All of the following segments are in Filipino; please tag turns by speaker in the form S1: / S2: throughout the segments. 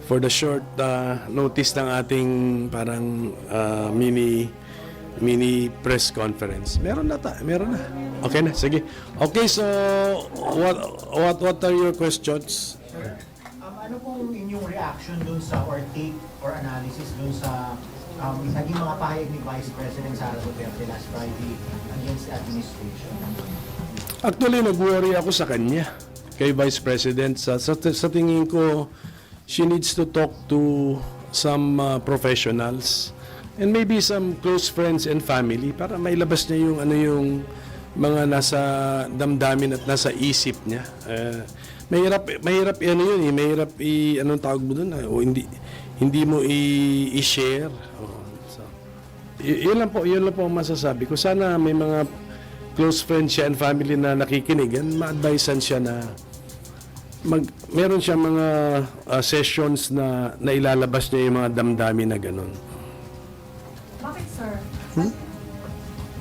S1: for the short notice ng ating parang mini press conference. Meron na. Okay na, sige. Okay, so what are your questions?
S2: Ano pong inyong reaction dun sa or take or analysis dun sa naging mga pahayag ni Vice President Sara Duterte last Friday against the administration?
S1: Actually, nag-worry ako sa kanya, kay Vice President. Sa tingin ko, she needs to talk to some professionals and maybe some close friends and family para mailabas niya yung mga nasa damdamin at nasa isip niya. Mahirap anong tawag mo doon, o hindi mo i-share. So, yun lang po ang masasabi ko. Sana may mga close friends siya and family na nakikinig and ma-advisean siya na meron siya mga sessions na ilalabas niya yung mga damdamin na ganun.
S3: Bakit, sir?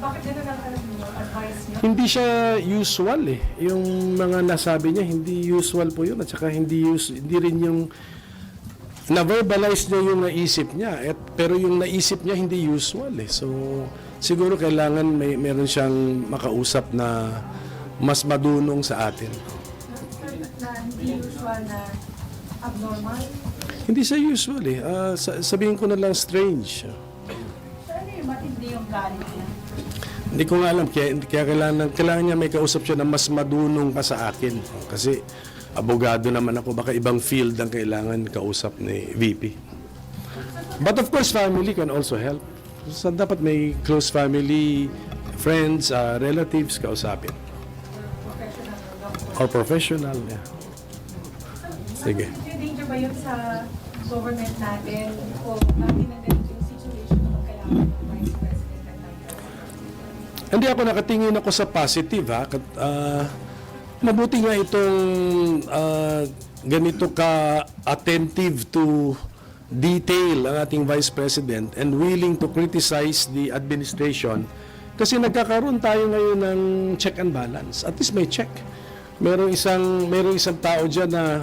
S3: Bakit ganun ang advice niyo?
S1: Hindi siya usual eh. Yung mga nasabi niya, hindi usual po yun. At saka hindi rin yung na-verbalize niya yung naisip niya. Pero yung naisip niya, hindi usual eh. So, siguro kailangan meron siyang makausap na mas madunong sa atin.
S3: Na hindi usual na abnormal?
S1: Hindi siya usual eh. Sabihin ko na lang strange.
S3: So, ano yung matindi yung galit niya?
S1: Hindi ko nga alam. Kaya kailangan niya may kausap siya na mas madunong pa sa akin. Kasi abogado naman ako. Baka ibang field ang kailangan kausap ni VP. But of course, family can also help. So, dapat may close family, friends, relatives kausapin.
S3: Professional or doctor?
S1: Or professional. Yeah. Sige.
S3: May danger ba yun sa government natin o natin na ganito yung situation na kailangan ng Vice President at
S1: Hindi ako nakatingin ako sa positive ha. Mabuti nga itong ganito ka attentive to detail ang ating Vice President and willing to criticize the administration kasi nagkakaroon tayo ngayon ng check and balance. At least may check. Merong isang tao diyan na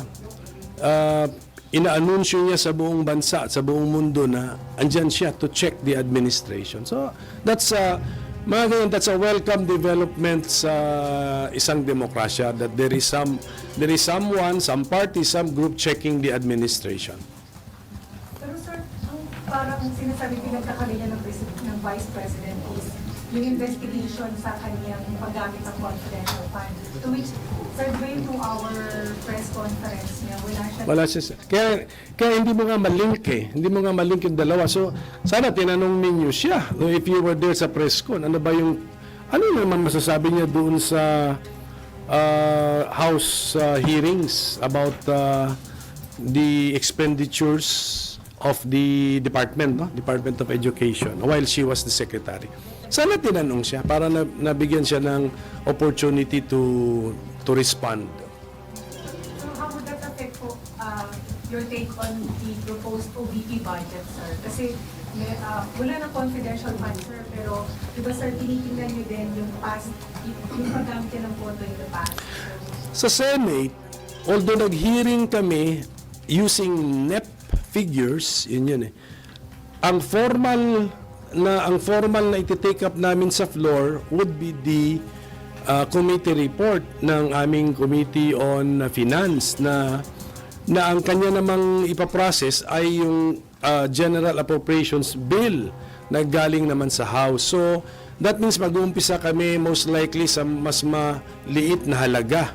S1: inaanunsyo niya sa buong bansa at sa buong mundo na andyan siya to check the administration. So that's a welcome development sa isang demokrasya that there is someone, some party, some group checking the administration.
S3: Pero sir, ang parang sinasabi pinagkakalinya ng Vice President is yung investigation sa kanyang paggamit ng confidential fund. To which, sir, during 2-hour press conference niya,
S1: Wala siya. Kaya hindi mo nga malink eh. Hindi mo nga malink yung dalawa. So, sana tinanong ninyo siya. If you were there sa press con, ano naman masasabi niya doon sa House hearings about the expenditures of the department, no? Department of Education, while she was the secretary. Sana tinanong siya para nabigyan siya ng opportunity to respond.
S3: So how would that affect po your take on the proposed OVP budget, sir? Kasi wala na confidential fund, sir, pero diba, sir, tinitingnan niyo din yung past, yung paggamit ng pondo in the past.
S1: Sa Senate, although nag-hearing kami using NEP figures, yun eh. Ang formal na iti-take up namin sa floor would be the committee report ng aming Committee on Finance na ang kanya namang ipaprocess ay yung General Appropriations Bill na galing naman sa House. So, that means mag-uumpisa kami most likely sa mas maliit na halaga.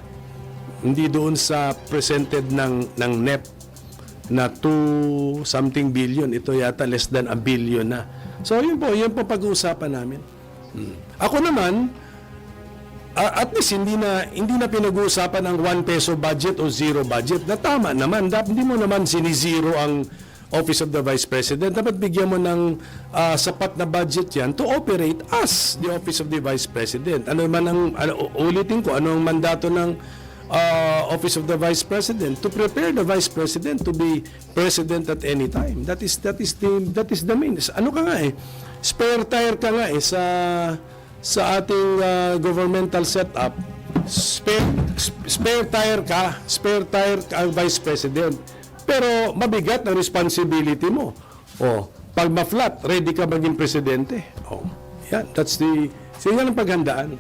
S1: Hindi doon sa presented ng NEP na 2 something billion. Ito yata less than a billion na. So, yun po pag-uusapan namin. Ako naman, at least hindi na pinag-uusapan ang 1 peso budget o 0 budget. Na tama naman. Hindi mo naman sinizero ang Office of the Vice President. Dapat bigyan mo ng sapat na budget yan to operate as the Office of the Vice President. Ulitin ko, ano ang mandato ng Office of the Vice President? To prepare the Vice President to be President at any time. That is the main. Ano ka nga eh? Spare tire ka nga eh sa ating governmental setup. Spare tire ka ang Vice President. Pero mabigat ang responsibility mo. O, pag ma-flat, ready ka maging presidente. O, yan, that's the, so yan ang paghandaan.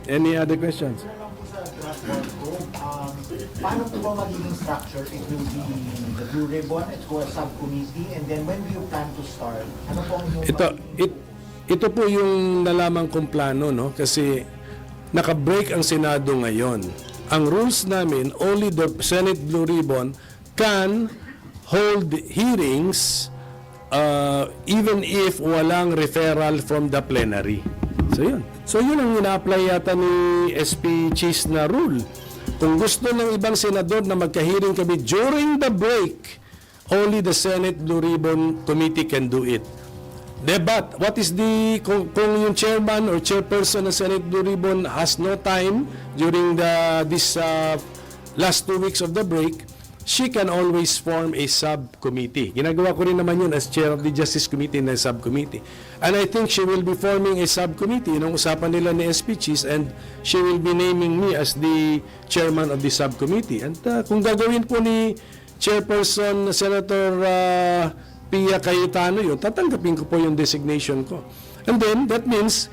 S1: Any other questions?
S2: Ano lang po sa draft board ko, paano po ba magiging structure? It will be the Blue Ribbon, it's called a subcommittee, and then when do you plan to start? Ano po ang inyong
S1: Ito po yung nalaman kong plano, no? Kasi naka-break ang Senado ngayon. Ang rules namin, only the Senate Blue Ribbon can hold hearings even if walang referral from the plenary. So yun. So yun ang ina-apply yata ni SP Cheese na rule. Kung gusto ng ibang senador na magka-hearing kami during the break, only the Senate Blue Ribbon Committee can do it. But what is kung yung chairman or chairperson ng Senate Blue Ribbon has no time during this last 2 weeks of the break, she can always form a subcommittee. Ginagawa ko rin naman yun as chair of the Justice Committee na subcommittee. And I think she will be forming a subcommittee nung usapan nila ni SP Cheese, and she will be naming me as the chairman of the subcommittee. And kung gagawin po ni Chairperson Senator Pia Cayetano yun, tatanggapin ko po yung designation ko. And then, that means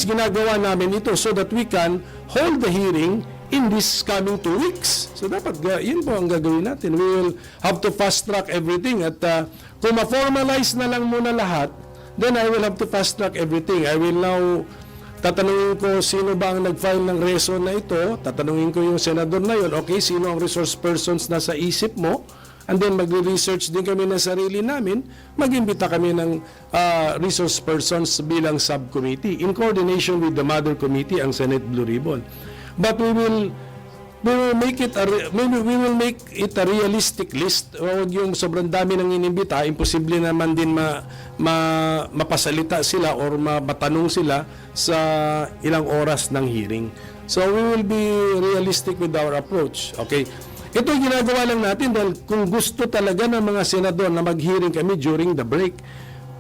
S1: ginagawa namin ito so that we can hold the hearing in this coming 2 weeks. So dapat, yun po ang gagawin natin. We will have to fast track everything. At kung ma-formalize na lang muna lahat, then I will have to fast track everything. I will now, tatanungin ko sino ba ang nag-file ng reso na ito, tatanungin ko yung senador na yun, okay, sino ang resource persons na sa isip mo, and then magre-research din kami ng sarili namin, mag-imbita kami ng resource persons bilang subcommittee in coordination with the mother committee, ang Senate Blue Ribbon. But we will make it a realistic list. Huwag yung sobrang dami ng inimbita, imposible naman din mapasalita sila or matanong sila sa ilang oras ng hearing. So we will be realistic with our approach. Okay? Ito ginagawa lang natin dahil kung gusto talaga ng mga senador na mag-hearing kami during the break.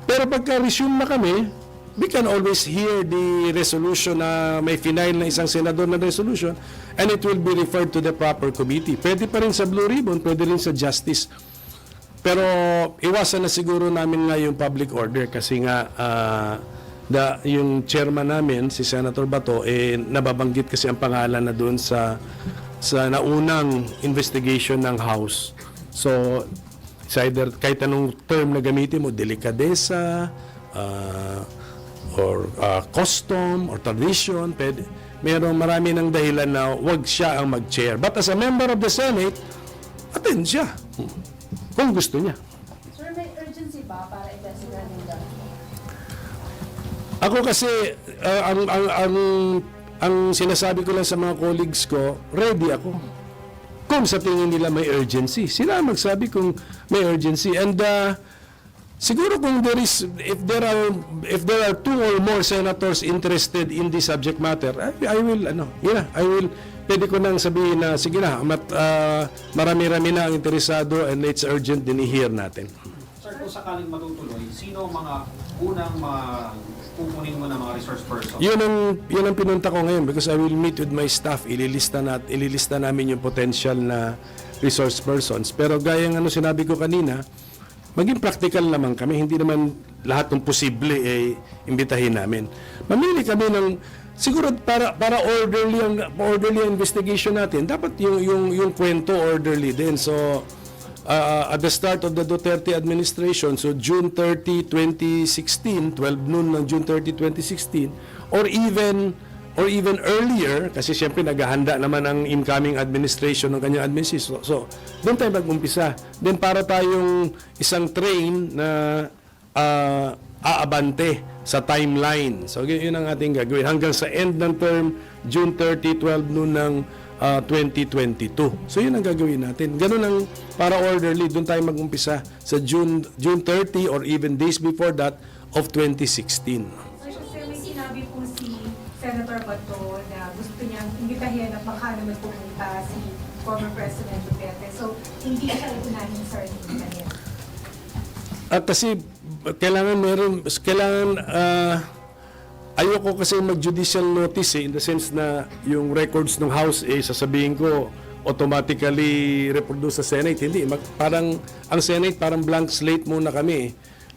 S1: Pero pagka-resume na kami, we can always hear the resolution na may final na isang senador na resolution, and it will be referred to the proper committee. Pwede pa rin sa Blue Ribbon, pwede rin sa Justice. Pero iwasan na siguro namin nga yung public order kasi nga yung chairman namin, si Senator Bato, nababanggit kasi ang pangalan na doon sa naunang investigation ng House. So, it's either kahit anong term na gamitin mo, delikadesa, or custom or tradition, merong marami ng dahilan na wag siya ang mag-chair. But as a member of the Senate, attend siya kung gusto niya.
S4: Sir, may urgency ba para i-investigahan yung dami?
S1: Ako kasi, ang sinasabi ko lang sa mga colleagues ko, ready ako. Kung sa tingin nila may urgency, sila ang magsabi kung may urgency. And siguro kung if there are 2 or more senators interested in this subject matter, I will, pwede ko nang sabihin na, sige na, marami-rami na ang interesado and it's urgent din i-hear natin.
S5: Sir, kung sakaling matutuloy, sino ang mga unang pupunin mo na mga resource person?
S1: Yun ang pinunta ko ngayon because I will meet with my staff, ililista namin yung potential na resource persons. Pero gaya ng sinabi ko kanina, maging practical naman kami, hindi naman lahat ng posible imbitahin namin. Mamili kami ng siguro para orderly ang investigation natin. Dapat yung kwento orderly din. So at the start of the Duterte administration, so June 30, 2016, 12 noon ng June 30, 2016, or even earlier, kasi siyempre naghahanda naman ang incoming administration ng kanyang administration. So, doon tayo mag-umpisa. Then para tayong isang train na aabante sa timeline. So, yun ang ating gagawin. Hanggang sa end ng term, June 30, 12 noon ng 2022. So, yun ang gagawin natin. Ganun ang para orderly. Doon tayo mag-umpisa sa June 30 or even days before that of 2016.
S3: Kasi may sinabi po si Senator Bato na gusto niyang imbitahin at baka naman pumunta si former President Duterte. So, hindi siya unahin, sir, imbitahin.
S1: At kasi ayoko kasi mag-judicial notice in the sense na yung records ng House sasabihin ko automatically reproduce sa Senate. Hindi. Parang, ang Senate, parang blank slate muna kami.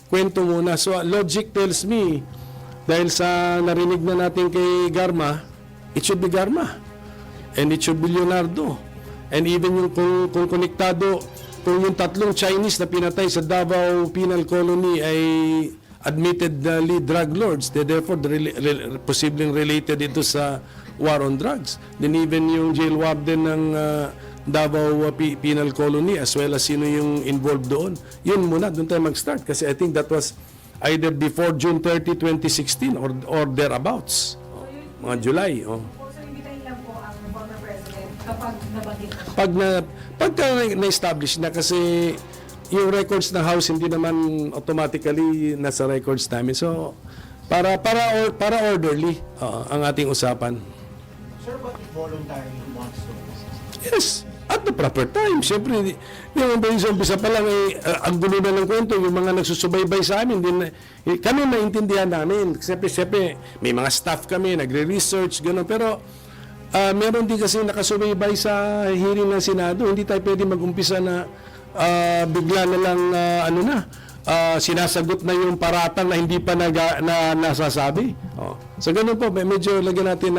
S1: Kwento muna. So, logic tells me, dahil sa narinig na natin kay Garma, it should be Garma. And it should be Leonardo. And even yung kung konektado, kung yung tatlong Chinese na pinatay sa Davao Penal Colony ay admitted lead drug lords, they therefore posibleng related ito sa war on drugs. Then even yung jail warden ng Davao Penal Colony as well as sino yung involved doon, yun muna, doon tayo mag-start. Kasi I think that was either before June 30, 2016 or thereabouts. Mga July.
S3: So, imbitahin lang po ang former president kapag nabanggit na siya.
S1: Pagka na-establish na kasi yung records ng House hindi naman automatically nasa records namin. So, para orderly ang ating usapan.
S2: Sir, but if voluntarily wants to?
S1: Yes, at the proper time. Siyempre, hindi naman ba yung sa umpisa pa lang, ang gulo na ng kwento, yung mga nagsusubaybay sa amin, kami maintindihan namin. Siyempre, may mga staff kami, nagre-research, gano'n. Pero, meron din kasi nakasubaybay sa hearing ng Senado. Hindi tayo pwede mag-umpisa na bigla na lang, sinasagot na yung paratang na hindi pa nasasabi. So, ganun po, medyo lagyan natin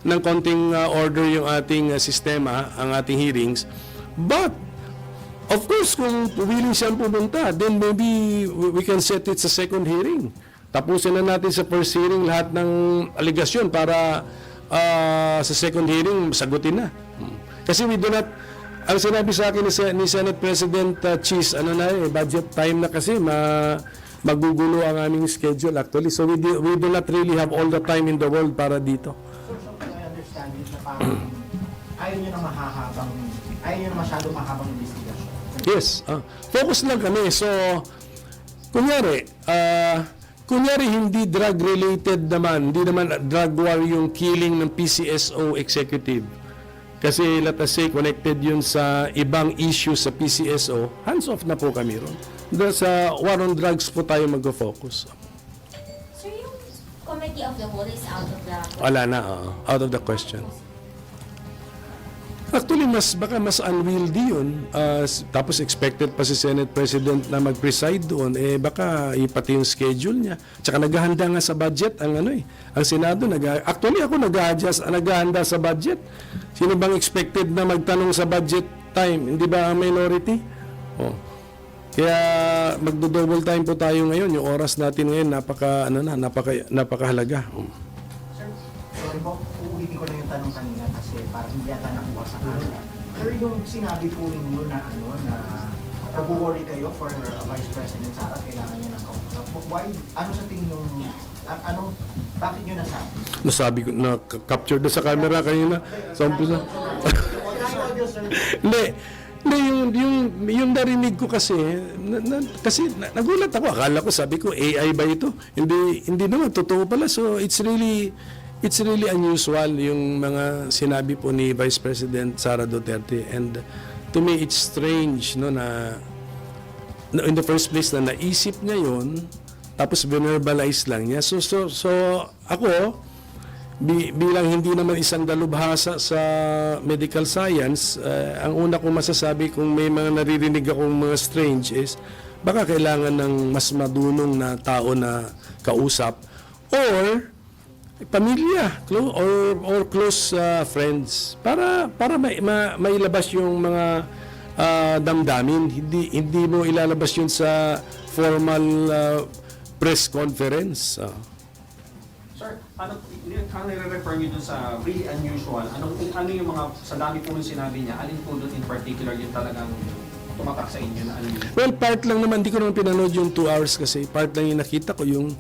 S1: ng konting order yung ating sistema, ang ating hearings. But, of course, kung willing siyang pumunta, then maybe we can set it sa second hearing. Tapusin na natin sa first hearing lahat ng aligasyon para sa second hearing, sagutin na. Kasi we do not, ang sinabi sa akin ni Senate President Cheese, budget time na kasi, magugulo ang aming schedule actually. So we do not really have all the time in the world para dito.
S2: So, I understand it na parang ayaw nyo na masyadong mahabang investigation.
S1: Yes. Focus lang kami. So, kunyari hindi drug-related naman, hindi naman drug war yung killing ng PCSO executive. Kasi let us say, connected yun sa ibang issue sa PCSO, hands off na po kami ron. Sa war on drugs po tayo mag-focus.
S6: Sir, yung Committee of the Whole is out of the...
S1: Wala na, out of the question. Actually, baka mas unwieldy yun. Tapos expected pa si Senate President na mag-preside doon, baka ipati yung schedule niya. Tsaka naghahanda nga sa budget ang ang Senado. Actually, ako naghahanda sa budget. Sino bang expected na magtanong sa budget time? Hindi ba ang minority? Kaya magdo-double time po tayo ngayon. Yung oras natin ngayon napakahalaga.
S2: Sir, sorry po, uulitin ko lang yung tanong kanina kasi parang hindi yata nakuha sa kanila. Pero yung sinabi po ninyo na nag-worry kayo for Vice President Sara, kailangan niya ng kausap. Why? Ano sa tingin yung, bakit nyo nasabi?
S1: Nasabi ko, na-capture na sa camera kanina. Sa umpisa.
S2: Audio, sir.
S1: Hindi, yung narinig ko kasi, kasi nagulat ako. Akala ko, sabi ko, AI ba ito? Hindi naman, totoo pala. So, it's really unusual yung mga sinabi po ni Vice President Sara Duterte. And to me, it's strange, na in the first place na naisip niya yun, tapos verbalize lang niya. So ako, bilang hindi naman isang dalubhasa sa medical science, ang una kong masasabi kung may mga naririnig akong mga strange is baka kailangan ng mas madunong na tao na kausap or pamilya or close friends para mailabas yung mga damdamin. Hindi mo ilalabas yun sa formal press conference.
S5: Sir, ang nire-refer niyo dun sa really unusual, ano yung mga, sa dami po yung sinabi niya, alin po dun in particular yung talagang tumatak sa inyo na ano yun?
S1: Well, part lang naman, hindi ko naman pinanood yung 2 hours kasi part lang yung nakita ko yung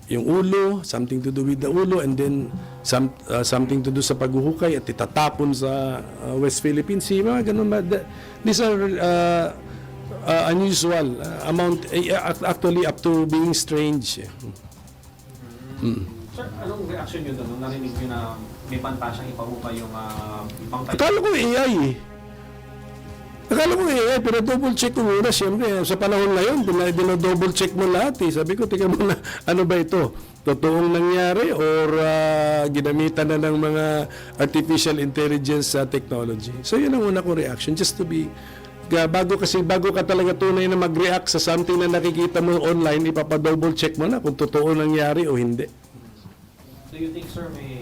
S1: yung ulo, something to do with the ulo, and then something to do sa paghuhukay at itatapon sa West Philippines Sea, mga ganun. These are unusual amount, actually up to being strange.
S5: Sir, anong reaction niyo doon nung narinig niyo na may banta siyang ipahukay yung ibang type?
S1: Akala ko AI pero double check ko muna. Siyempre, sa panahon na yun, double check mo lahat. Sabi ko, tika muna, ano ba ito? totoong nangyari or ginamitan na ng mga artificial intelligence technology. So yun ang una kong reaction, just to be bago ka talaga tunay na mag-react sa something na nakikita mo online, ipapa-double check mo na kung totoo nangyari o hindi.
S5: Do you think, sir, may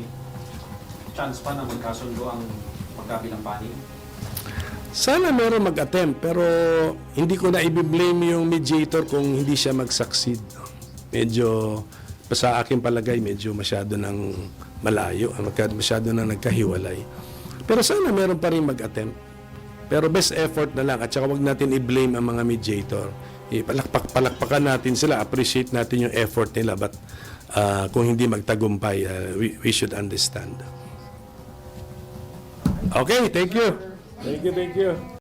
S5: chance pa na magkasundo ang magkabilang panig?
S1: Sana meron mag-attempt, pero hindi ko na i-blame yung mediator kung hindi siya mag-succeed. Medyo, sa akin palagay, medyo masyado nang malayo, masyado nang nagkahiwalay. Pero sana meron pa rin mag-attempt. Pero best effort na lang, at saka wag natin i-blame ang mga mediator. Palakpakan natin sila, appreciate natin yung effort nila, but kung hindi magtagumpay, we should understand. Okay, thank you. Thank you.